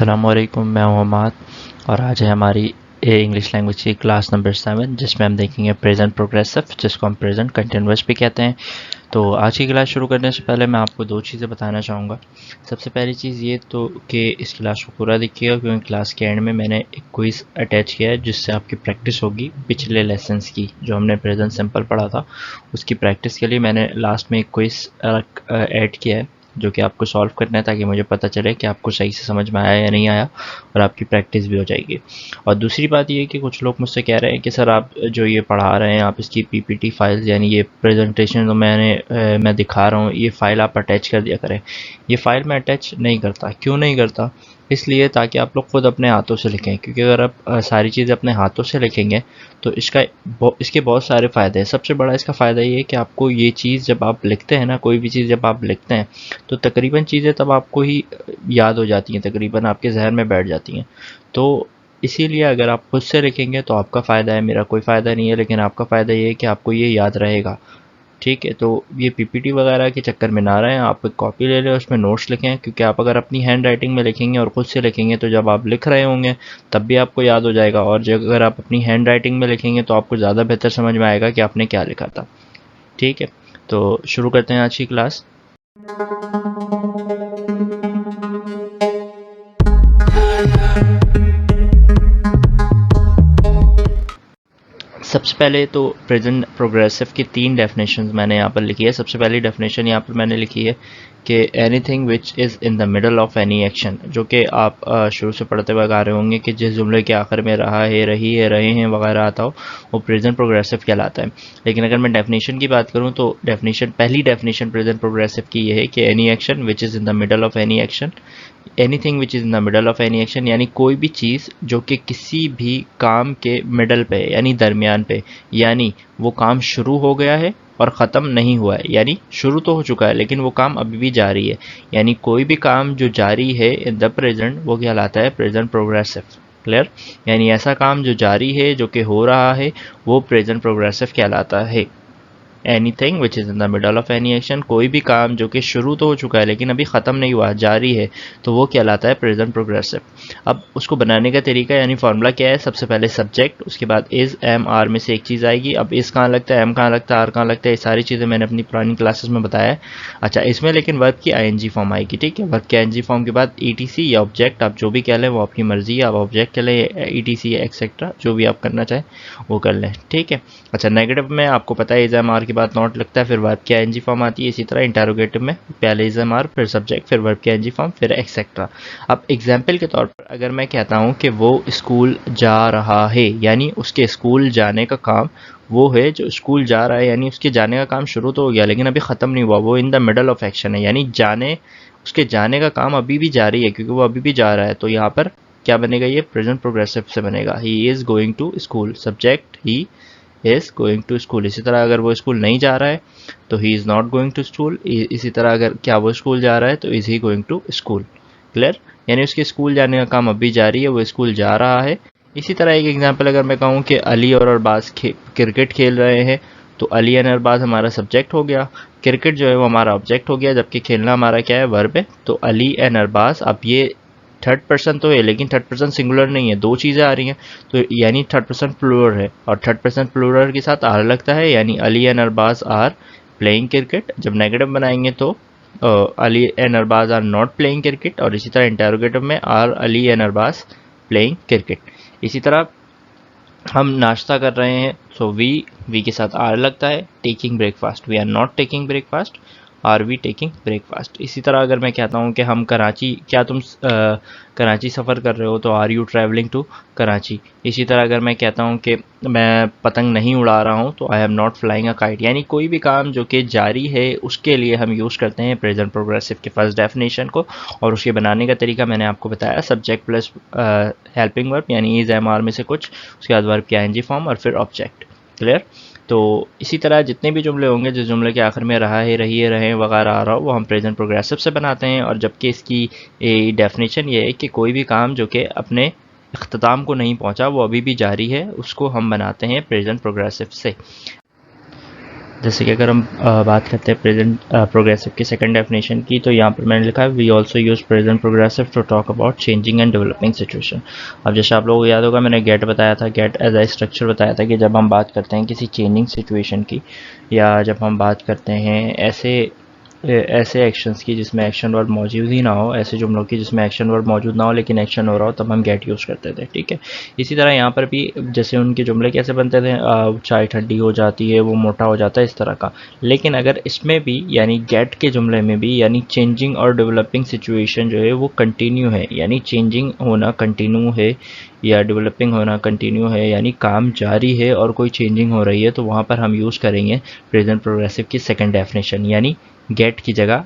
अस्सलामुअलैकुम, मैं हूं अमाद और आज है हमारी इंग्लिश लैंग्वेज की क्लास नंबर 7 जिसमें हम देखेंगे प्रेजेंट प्रोग्रेसिव, जिसको हम प्रेजेंट कंटिन्यूअस भी कहते हैं। तो आज की क्लास शुरू करने से पहले मैं आपको दो चीज़ें बताना चाहूँगा। सबसे पहली चीज़ ये तो कि इस क्लास को पूरा देखिएगा, क्योंकि क्लास के एंड में मैंने एक क्विज़ अटैच किया है जिससे आपकी प्रैक्टिस होगी पिछले लेसन्स की। जो हमने प्रेजेंट सिंपल पढ़ा था उसकी प्रैक्टिस के लिए मैंने लास्ट में एक क्विज़ ऐड किया है जो कि आपको सॉल्व करना है, ताकि मुझे पता चले कि आपको सही से समझ में आया या नहीं आया, और आपकी प्रैक्टिस भी हो जाएगी। और दूसरी बात ये कि कुछ लोग मुझसे कह रहे हैं कि सर आप जो ये पढ़ा रहे हैं, आप इसकी पीपीटी फाइल्स यानी ये प्रेजेंटेशन जो मैं दिखा रहा हूँ, ये फ़ाइल आप अटैच कर दिया करें। ये फ़ाइल मैं अटैच नहीं करता। क्यों नहीं करता? इसलिए ताकि आप लोग खुद अपने हाथों से लिखें, क्योंकि अगर आप सारी चीज़ें अपने हाथों से लिखेंगे तो इसके बहुत सारे फ़ायदे हैं। सबसे बड़ा इसका फ़ायदा ये है कि आपको ये चीज़ जब आप लिखते हैं ना, कोई भी चीज़ जब आप लिखते हैं तो तकरीबन चीज़ें तब आपको ही याद हो जाती हैं, तकरीबन आपके जहन में बैठ जाती हैं। तो इसीलिए अगर आप खुद से लिखेंगे तो आपका फ़ायदा है, मेरा कोई फ़ायदा नहीं है, लेकिन आपका फ़ायदा ये है कि आपको ये याद रहेगा। ठीक है, तो ये पीपीटी वगैरह के चक्कर में ना रहें, आप एक कॉपी ले लें, उसमें नोट्स लिखें, क्योंकि आप अगर अपनी हैंड राइटिंग में लिखेंगे और खुद से लिखेंगे तो जब आप लिख रहे होंगे तब भी आपको याद हो जाएगा, और जब अगर आप अपनी हैंड राइटिंग में लिखेंगे तो आपको ज़्यादा बेहतर समझ में आएगा कि आपने क्या लिखा था। ठीक है, तो शुरू करते हैं आज की क्लास। सबसे पहले तो प्रेजेंट प्रोग्रेसिव की तीन डेफिनेशंस मैंने यहाँ पर लिखी है। सबसे पहली डेफिनेशन यहाँ पर मैंने लिखी है कि anything which is in the middle of any action, जो कि आप शुरू से पढ़ते हुए आ रहे होंगे कि जिस जुमले के आखिर में रहा है, रही है, रहे हैं वगैरह आता हो, वो प्रेजेंट प्रोग्रेसिव कहलाता है। लेकिन अगर मैं डेफिनेशन की बात करूँ तो पहली डेफिनेशन प्रेजेंट प्रोग्रेसिव की ये है कि any action which is in the middle of any action, anything which is in the middle of any action, यानी कोई भी चीज़ जो कि किसी भी काम के मिडल पे यानी दरमियान पे, यानी वो काम शुरू हो गया है और ख़त्म नहीं हुआ है, यानी शुरू तो हो चुका है लेकिन वो काम अभी भी जारी है। यानी कोई भी काम जो जारी है इन द प्रेजेंट वो कहलाता है प्रेजेंट प्रोग्रेसिव। क्लियर? यानी ऐसा काम जो जारी है, जो कि हो रहा है, वो प्रेजेंट प्रोग्रेसिव कहलाता है। Anything which is in the middle of any action, कोई भी काम जो कि शुरू तो हो चुका है लेकिन अभी ख़त्म नहीं हुआ, जारी है, तो वो कहलाता है प्रेजेंट प्रोग्रेसिव। अब उसको बनाने का तरीका यानी फॉर्मूला क्या है? सबसे पहले सब्जेक्ट, उसके बाद इज़, एम, आर में से एक चीज़ आएगी। अब इज़ कहाँ लगता है, एम कहाँ लगता है, आर कहाँ लगता है, ये सारी चीज़ें मैंने अपनी पुरानी क्लासेस में बताया है। अच्छा, इसमें लेकिन वर्ब की आईएनजी फॉर्म आएगी। ठीक है, वर्ब की आईएनजी फॉर्म के बाद ईटीसी या ऑब्जेक्ट, आप जो भी कह लें वो आपकी मर्जी है, आप ऑब्जेक्ट कह लें, ईटीसी एक्सेट्रा, जो भी आप करना चाहें वो कर लें। ठीक है। अच्छा, नेगेटिव में आपको पता है इज़, एम, आर के बाद नॉट लगता है, फिर वर्ब की आईएनजी फॉर्म आती है। इसी तरह इंटरोगेटिव में पहले इज़, एम, आर, फिर सब्जेक्ट, फिर वर्ब की आईएनजी फॉर्म, फिर एक्सेट्रा। अब एग्जाम्पल के तौर पर अगर मैं कहता हूँ कि वो स्कूल जा रहा है, यानी उसके स्कूल जाने का काम, वो है जो स्कूल जा रहा है, यानी उसके जाने का काम शुरू तो हो गया लेकिन अभी ख़त्म नहीं हुआ, वो in the middle of action है, यानी उसके जाने का काम अभी भी जारी है क्योंकि वो अभी भी जा रहा है। तो यहाँ पर क्या बनेगा? ये प्रेजेंट प्रोग्रेसिव से बनेगा। He is going to school, subject he is going to school. इसी तरह अगर वो स्कूल नहीं जा रहा है तो he is not going to school. इसी तरह अगर क्या वो स्कूल जा रहा है तो is he going to school. Clear? यानी उसके स्कूल जाने का काम अभी जारी है, वो स्कूल जा रहा है। इसी तरह एक एग्जांपल अगर मैं कहूँ कि अली और अरबाज क्रिकेट खेल रहे हैं, तो अली एंड अरबाज हमारा सब्जेक्ट हो गया, क्रिकेट जो है वो हमारा ऑब्जेक्ट हो गया, जबकि खेलना हमारा क्या है? वर्ब है। तो अली एंड अरबाज, अब ये थर्ड पर्सन तो है लेकिन थर्ड पर्सन सिंगुलर नहीं है, दो चीज़ें आ रही हैं, तो यानी थर्ड पर्सन प्लूरल है, और थर्ड पर्सन प्लूरल के साथ आर लगता है, यानी Ali and Arbaz are playing cricket. जब नेगेटिव बनाएंगे तो Ali and Arbaz are not playing cricket, और इसी तरह इंटरोगेटिव में are Ali and Arbaz playing cricket. इसी तरह हम नाश्ता कर रहे हैं, सो वी के साथ आर लगता है। Taking breakfast, we are not taking breakfast, are we taking breakfast. इसी तरह अगर मैं कहता हूँ कि हम कराची, क्या तुम कराची सफ़र कर रहे हो, तो are you travelling to Karachi. इसी तरह अगर मैं कहता हूँ कि मैं पतंग नहीं उड़ा रहा हूँ, तो I am not flying a kite. यानी कोई भी काम जो कि जारी है उसके लिए हम यूज़ करते हैं प्रेजेंट प्रोग्रेसिव के फर्स्ट डेफिनेशन को, और उसके बनाने का तरीका मैंने आपको बताया, सब्जेक्ट प्लस हेल्पिंग वर्ब यानी इज़, एम, आर में से कुछ, उसके बाद वर्ब की आईएनजी फॉर्म और फिर ऑब्जेक्ट। क्लियर? तो इसी तरह जितने भी जुमले होंगे, जिस जुमले के आखिर में रहा है, रही है, रहे वगैरह आ रहा हो, वो हम प्रेजेंट प्रोग्रेसिव से बनाते हैं। और जबकि इसकी डेफिनेशन ये है कि कोई भी काम जो कि अपने इख्तिताम को नहीं पहुंचा, वो अभी भी जारी है, उसको हम बनाते हैं प्रेजेंट प्रोग्रेसिव से। जैसे कि अगर हम बात करते हैं प्रेजेंट प्रोग्रेसिव की सेकंड डेफिनेशन की, तो यहाँ पर मैंने लिखा है we also use present progressive to talk about changing and developing situation. अब जैसे आप लोगों को याद होगा, मैंने गेट बताया था, गेट एज ए स्ट्रक्चर बताया था कि जब हम बात करते हैं किसी चेंजिंग सिचुएशन की, या जब हम बात करते हैं ऐसे एक्शंस की जिसमें एक्शन वर्ब मौजूद ही ना हो, ऐसे जुमलों की जिसमें एक्शन वर्ब मौजूद ना हो लेकिन एक्शन हो रहा हो, तब हम गेट यूज़ करते थे। ठीक है, इसी तरह यहाँ पर भी जैसे उनके जुमले कैसे बनते थे, चाय ठंडी हो जाती है, वो मोटा हो जाता है, इस तरह का। लेकिन अगर इसमें भी यानी गेट के जुमले में भी यानी चेंजिंग और डेवलपिंग सिचुएशन जो है वो कंटिन्यू है, यानी चेंजिंग होना कंटिन्यू है या डेवलपिंग होना कंटिन्यू है, यानी काम जारी है और कोई चेंजिंग हो रही है, तो वहाँ पर हम यूज़ करेंगे प्रेजेंट प्रोग्रेसिव की सेकंड डेफिनेशन, यानी गेट की जगह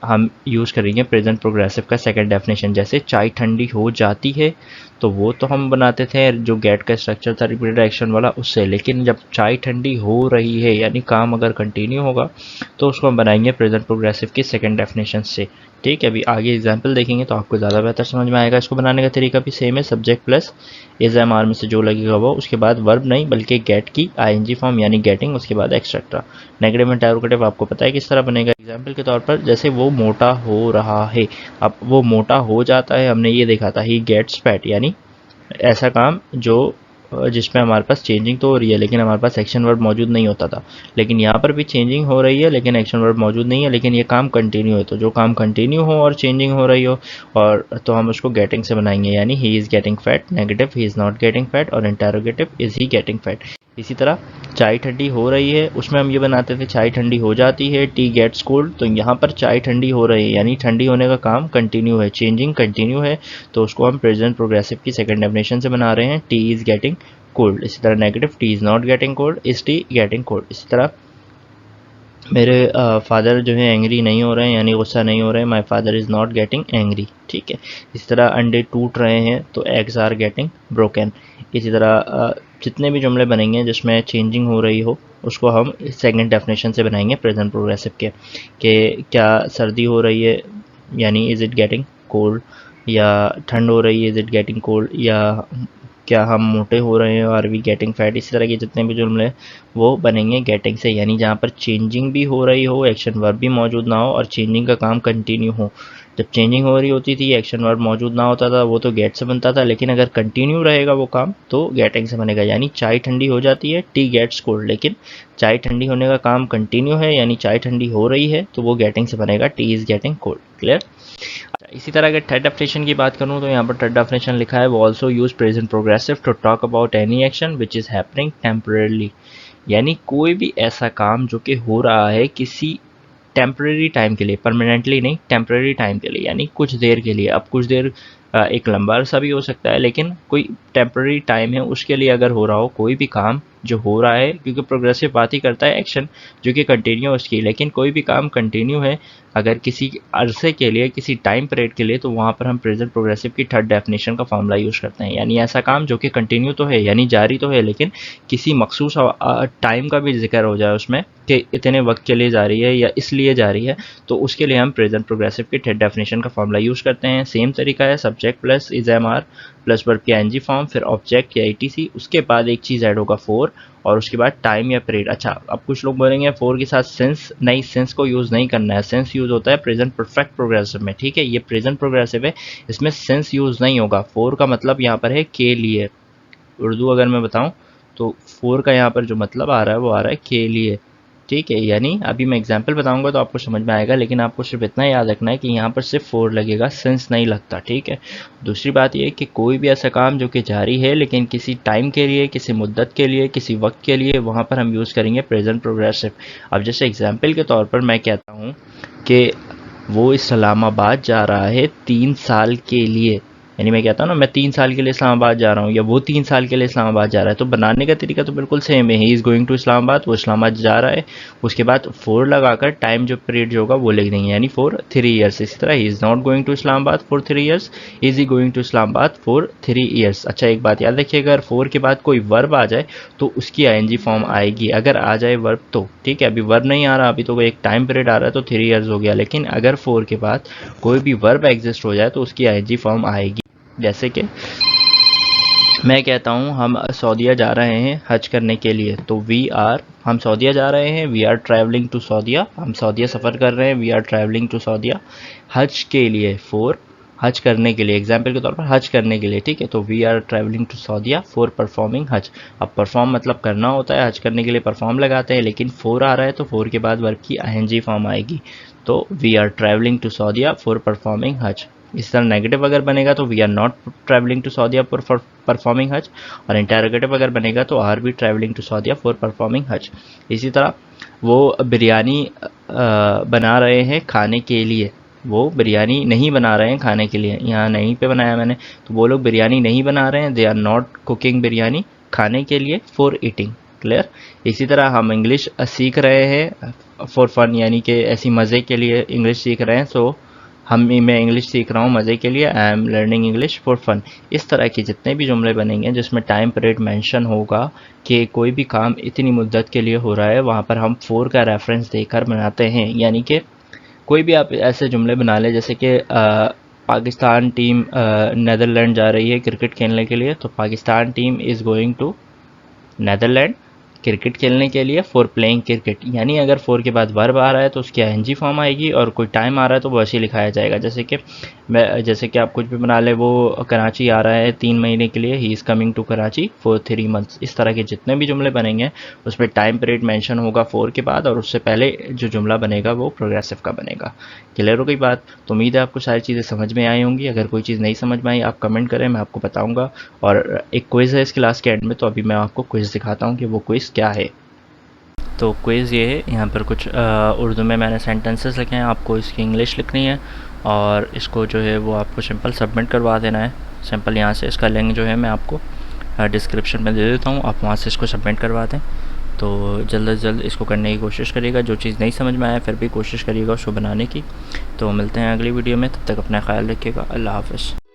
हम यूज़ करेंगे प्रेजेंट प्रोग्रेसिव का सेकंड डेफिनेशन। जैसे चाय ठंडी हो जाती है, तो वो तो हम बनाते थे जो गेट का स्ट्रक्चर था रिपीटेड एक्शन वाला, उससे। लेकिन जब चाय ठंडी हो रही है यानी काम अगर कंटिन्यू होगा, तो उसको हम बनाएंगे प्रेजेंट प्रोग्रेसिव की सेकंड डेफिनेशन से। ठीक है, अभी आगे एग्जाम्पल देखेंगे तो आपको ज़्यादा बेहतर समझ में आएगा। इसको बनाने का तरीका भी सेम है, subject plus is am are में से जो लगेगा वो, उसके बाद वर्ब नहीं बल्कि गेट की आईएनजी फॉर्म यानी गेटिंग, उसके बाद एक्सेट्रा। नेगेटिव इंटरोगेटिव आपको पता है किस तरह बनेगा। एग्जाम्पल के तौर पर जैसे वो मोटा हो रहा है, अब वो मोटा हो जाता है, हमने ये देखा था ही गेट्स फैट, यानी ऐसा काम जो जिसमें हमारे पास चेंजिंग तो हो रही है लेकिन हमारे पास एक्शन वर्ब मौजूद नहीं होता था। लेकिन यहाँ पर भी चेंजिंग हो रही है लेकिन एक्शन वर्ब मौजूद नहीं है, लेकिन ये काम कंटिन्यू है। तो जो काम कंटिन्यू हो और चेंजिंग हो रही हो, और तो हम उसको गेटिंग से बनाएंगे, यानी he is getting fat, negative he is not getting fat, और interrogative is he getting fat. इसी तरह चाय ठंडी हो रही है, उसमें हम ये बनाते थे चाय ठंडी हो जाती है, टी गेट्स कोल्ड। तो यहाँ पर चाय ठंडी हो रही है यानी ठंडी होने का काम कंटिन्यू है, चेंजिंग कंटिन्यू है, तो उसको हम प्रेजेंट प्रोग्रेसिव की सेकंड डेफिनेशन से बना रहे हैं, टी इज़ गेटिंग कोल्ड। इसी तरह negative, T is not getting cold, is T getting cold. इसी तरह मेरे फादर जो है एंग्री नहीं हो रहे हैं यानी गुस्सा नहीं हो रहे हैं, my father is not getting angry. ठीक है, इसी तरह अंडे टूट रहे हैं तो एग्स आर गेटिंग ब्रोकन। इसी तरह जितने भी जुमले बनेंगे जिसमें चेंजिंग हो रही हो, उसको हम सेकंड डेफिनेशन से बनाएंगे प्रेजेंट प्रोग्रेसिव के। कि क्या सर्दी हो रही है यानी इज़ इट गेटिंग कोल्ड, या ठंड हो रही है इज़ इट गेटिंग कोल्ड, या क्या हम मोटे हो रहे हैं आर वी गेटिंग फैट। इसी तरह के जितने भी जुमले वो बनेंगे गेटिंग से, यानी जहाँ पर चेंजिंग भी हो रही हो, एक्शन वर्ब भी मौजूद ना हो और चेंजिंग का काम कंटिन्यू हो। जब चेंजिंग हो रही होती थी, एक्शन वर्ब मौजूद ना होता था, वो तो गेट से बनता था, लेकिन अगर कंटिन्यू रहेगा वो काम तो गेटिंग से बनेगा। यानी चाय ठंडी हो जाती है, टी गेट्स कोल्ड, लेकिन चाय ठंडी होने का काम कंटिन्यू है यानी चाय ठंडी हो रही है, तो वो गेटिंग से बनेगा, T is getting cold. Clear. इसी तरह अगर थर्ड डेफिनेशन की बात करूं तो यहाँ पर थर्ड डेफिनेशन लिखा है वो also use present progressive to talk about any action which is happening temporarily, यानी कोई भी ऐसा काम जो कि हो रहा है किसी टेम्परेरी टाइम के लिए, परमानेंटली नहीं, टेम्परेरी टाइम के लिए, यानी कुछ देर के लिए। अब कुछ देर एक लंबा अरसा भी हो सकता है, लेकिन कोई टेम्परेरी टाइम है उसके लिए अगर हो रहा हो कोई भी काम जो हो रहा है, क्योंकि प्रोग्रेसिव बात ही करता है एक्शन जो कि कंटिन्यू उसकी, लेकिन कोई भी काम कंटिन्यू है अगर किसी अरसे के लिए, किसी टाइम पीरियड के लिए, तो वहाँ पर हम प्रेजेंट प्रोग्रेसिव की थर्ड डेफिनेशन का फॉर्मूला यूज़ करते हैं। यानी ऐसा काम जो कि कंटिन्यू तो है यानी जारी तो है, लेकिन किसी मखसूस टाइम का भी जिक्र हो जाए उसमें कि इतने वक्त के लिए जारी है या इसलिए जारी है, तो उसके लिए हम प्रेजेंट प्रोग्रेसिव की थर्ड डेफिनेशन का फॉर्मूला यूज़ करते हैं। सेम तरीका है, subject plus is am are plus verb की एनजी फॉर्म, फिर ऑब्जेक्ट या ईटीसी, उसके बाद एक चीज़ ऐड होगा फोर, और उसके बाद टाइम या पीरियड। अच्छा, अब कुछ लोग बोलेंगे फोर के साथ सेंस नहीं, सेंस को यूज़ नहीं करना है, सेंस यूज़ होता है प्रेजेंट परफेक्ट प्रोग्रेसिव में। ठीक है, ये प्रेजेंट प्रोग्रेसिव है, इसमें सेंस यूज़ नहीं होगा। फोर का मतलब यहाँ पर है के लिए, उर्दू अगर मैं बताऊँ तो फोर का यहाँ पर जो मतलब आ रहा है वो आ रहा है के लिए। ठीक है, यानी अभी मैं एग्जाम्पल बताऊंगा तो आपको समझ में आएगा, लेकिन आपको सिर्फ इतना याद रखना है कि यहाँ पर सिर्फ फोर लगेगा, सेंस नहीं लगता। ठीक है, दूसरी बात ये कि कोई भी ऐसा काम जो कि जारी है लेकिन किसी टाइम के लिए, किसी मुद्दत के लिए, किसी वक्त के लिए, वहाँ पर हम यूज़ करेंगे प्रेजेंट प्रोग्रेसिव। अब जैसे एग्जाम्पल के तौर पर मैं कहता हूँ कि वो इस्लामाबाद जा रहा है 3 साल के लिए, यानी मैं कहता हूँ ना मैं 3 साल के लिए इस्लामाबाद जा रहा हूँ, या वो 3 साल के लिए इस्लामाबाद जा रहा है, तो बनाने का तरीका तो बिल्कुल सेम है, he is going to Islamabad, वो इस्लामाबाद जा रहा है, उसके बाद फोर लगाकर टाइम जो पीरियड जो होगा वो लिख देंगे, यानी फॉर 3 ईयर्स। इसी तरह he is not going to Islamabad for 3 years, is he going to Islamabad for 3 years. अच्छा, एक बात याद रखिए, अगर फोर के बाद कोई वर्ब आ जाए तो उसकी आईएनजी फॉर्म आएगी, अगर आ जाए वर्ब तो। ठीक है, अभी वर्ब नहीं आ रहा, अभी तो एक टाइम पीरियड आ रहा है तो 3 ईयर्स हो गया, लेकिन अगर फोर के बाद कोई भी वर्ब एग्जिस्ट हो जाए तो उसकी आईएनजी फॉर्म आएगी। जैसे कि मैं कहता हूँ हम सऊदीया जा रहे हैं हज करने के लिए, तो वी आर हम सऊदीया जा रहे हैं, वी आर ट्रैवलिंग टू सऊदीया, हम सऊदीया सफ़र कर रहे हैं, वी आर ट्रैवलिंग टू सऊदीया। हज के लिए फॉर, हज करने के लिए, एग्जाम्पल के तौर पर हज करने के लिए, ठीक है, तो we are travelling to Saudia for performing Hajj. अब परफॉर्म मतलब करना होता है, हज करने के लिए परफॉर्म लगाते हैं, लेकिन फॉर आ रहा है तो फॉर के बाद वर्ब की आईएनजी फॉर्म आएगी, तो we are travelling to Saudia for performing Hajj. इस तरह नेगेटिव अगर बनेगा तो we are not travelling to Saudia for performing Hajj, और इंटरोगेटिव अगर बनेगा तो are we travelling to Saudia for performing Hajj. इसी तरह वो बिरयानी बना रहे हैं खाने के लिए, वो बिरयानी नहीं बना रहे हैं खाने के लिए, यहाँ नहीं पे बनाया मैंने, तो वो लोग बिरयानी नहीं बना रहे हैं, they are not cooking biryani खाने के लिए, फॉर ईटिंग। क्लियर। इसी तरह हम इंग्लिश सीख रहे हैं फॉर फन, यानी कि ऐसी मज़े के लिए इंग्लिश सीख रहे हैं, सो मैं इंग्लिश सीख रहा हूँ मज़े के लिए, I am learning English for fun. इस तरह के जितने भी जुमले बनेंगे जिसमें टाइम पीरियड मेंशन होगा कि कोई भी काम इतनी मुद्दत के लिए हो रहा है, वहाँ पर हम फॉर का रेफरेंस देकर बनाते हैं। यानी कि कोई भी आप ऐसे जुमले बना लें जैसे कि पाकिस्तान टीम नीदरलैंड जा रही है क्रिकेट खेलने के लिए, तो Pakistan team is going to Netherland cricket खेलने के लिए फॉर प्लेइंग क्रिकेट। यानी अगर फॉर के बाद वर्ब आ रहा है तो उसकी आईएनजी फॉर्म आएगी, और कोई टाइम आ रहा है तो वो ऐसे ही लिखाया जाएगा, जैसे कि आप कुछ भी बना ले, वो कराची आ रहा है 3 महीने के लिए, he is coming to Karachi for 3 months. इस तरह के जितने भी जुमले बनेंगे उसमें टाइम पीरियड मेंशन होगा फॉर के बाद, और उससे पहले जो जुमला बनेगा वो प्रोग्रेसिव का बनेगा। क्लियर हो गई बात? तो उम्मीद है आपको सारी चीज़ें समझ में आई होंगी। अगर कोई चीज़ नहीं समझ में आई आप कमेंट करें, मैं आपको बताऊँगा। और एक क्विज़ है इस क्लास के एंड में, तो अभी मैं आपको क्विज़ दिखाता हूँ कि वो क्विज़ क्या है। तो क्विज़ ये है, यहाँ पर कुछ उर्दू में मैंने सेंटेंसेस लिखे हैं, आपको इसकी इंग्लिश लिखनी है, और इसको जो है वो आपको सिंपल सबमिट करवा देना है। सिंपल यहाँ से इसका लिंक जो है मैं आपको डिस्क्रिप्शन में दे देता हूँ, आप वहाँ से इसको सबमिट करवा दें। तो जल्द से जल्द इसको करने की कोशिश करिएगा। जो चीज़ नहीं समझ में आया फिर भी कोशिश करिएगा उसको बनाने की। तो मिलते हैं अगली वीडियो में, तब तक अपना ख्याल रखिएगा। अल्लाह हाफ़िज़।